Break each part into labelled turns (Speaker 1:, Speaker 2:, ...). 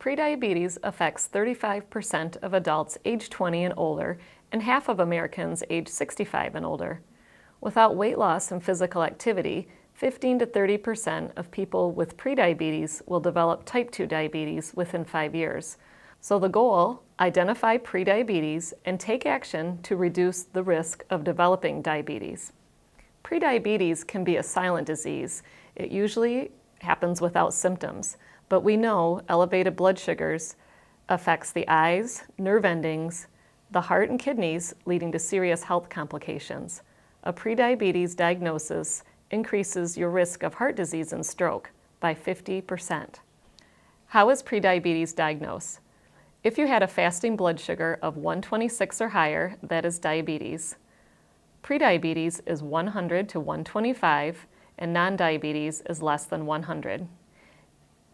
Speaker 1: Prediabetes affects 35% of adults age 20 and older and half of Americans age 65 and older. Without weight loss and physical activity, 15 to 30% of people with prediabetes will develop type 2 diabetes within 5 years. So the goal, identify prediabetes and take action to reduce the risk of developing diabetes. Prediabetes can be a silent disease. It usually happens without symptoms, but we know elevated blood sugars affects the eyes, nerve endings, the heart and kidneys, leading to serious health complications. A prediabetes diagnosis increases your risk of heart disease and stroke by 50%. How is prediabetes diagnosed? If you had a fasting blood sugar of 126 or higher, that is diabetes. Prediabetes is 100 to 125, and non-diabetes is less than 100.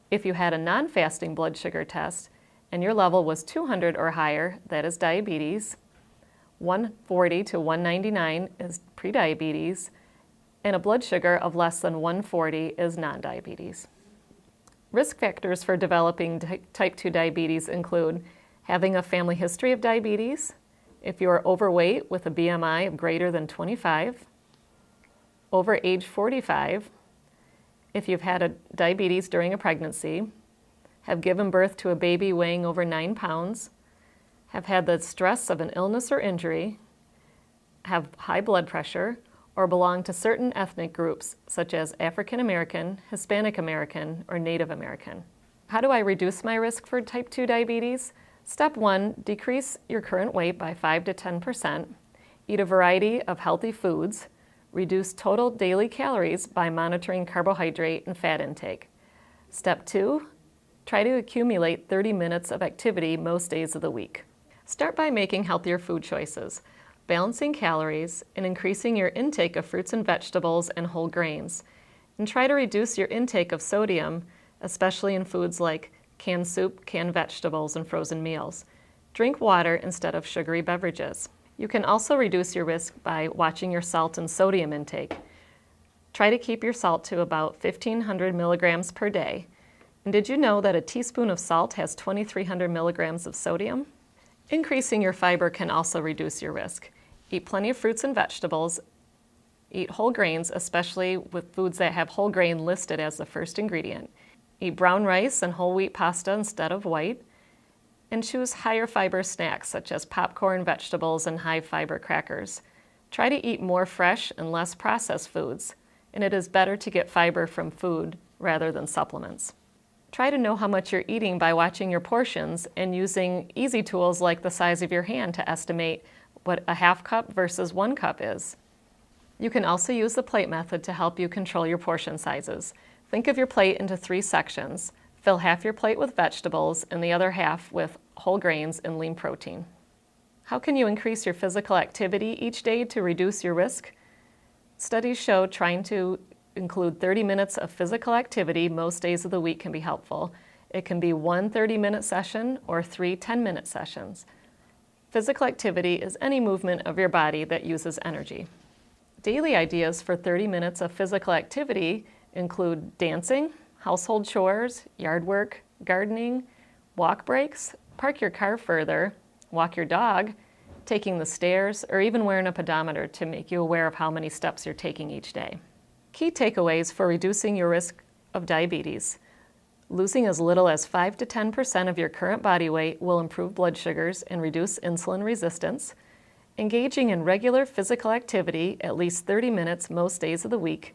Speaker 1: If you had a non-fasting blood sugar test and your level was 200 or higher, that is diabetes. 140 to 199 is prediabetes, and a blood sugar of less than 140 is non-diabetes. Risk factors for developing type 2 diabetes include having a family history of diabetes, if you are overweight with a BMI of greater than 25, over age 45, if you've had a diabetes during a pregnancy, have given birth to a baby weighing over 9 pounds, have had the stress of an illness or injury, have high blood pressure, or belong to certain ethnic groups such as African American, Hispanic American, or Native American. How do I reduce my risk for type 2 diabetes? Step 1, decrease your current weight by 5 to 10%, eat a variety of healthy foods, reduce total daily calories by monitoring carbohydrate and fat intake. Step 2, try to accumulate 30 minutes of activity most days of the week. Start by making healthier food choices, balancing calories, and increasing your intake of fruits and vegetables and whole grains. And try to reduce your intake of sodium, especially in foods like canned soup, canned vegetables, and frozen meals. Drink water instead of sugary beverages. You can also reduce your risk by watching your salt and sodium intake. Try to keep your salt to about 1,500 milligrams per day. And did you know that a teaspoon of salt has 2,300 milligrams of sodium? Increasing your fiber can also reduce your risk. Eat plenty of fruits and vegetables. Eat whole grains, especially with foods that have whole grain listed as the first ingredient. Eat brown rice and whole wheat pasta instead of white. And choose higher fiber snacks such as popcorn, vegetables, and high fiber crackers. Try to eat more fresh and less processed foods, and it is better to get fiber from food rather than supplements. Try to know how much you're eating by watching your portions and using easy tools like the size of your hand to estimate what a half cup versus 1 cup is. You can also use the plate method to help you control your portion sizes. Think of your plate into 3 sections. Fill half your plate with vegetables and the other half with whole grains and lean protein. How can you increase your physical activity each day to reduce your risk? Studies show trying to include 30 minutes of physical activity most days of the week can be helpful. It can be 1 30-minute session or 3 10-minute sessions. Physical activity is any movement of your body that uses energy. Daily ideas for 30 minutes of physical activity include dancing, household chores, yard work, gardening, walk breaks, park your car further, walk your dog, taking the stairs, or even wearing a pedometer to make you aware of how many steps you're taking each day. Key takeaways for reducing your risk of diabetes. Losing as little as 5 to 10% of your current body weight will improve blood sugars and reduce insulin resistance. Engaging in regular physical activity at least 30 minutes most days of the week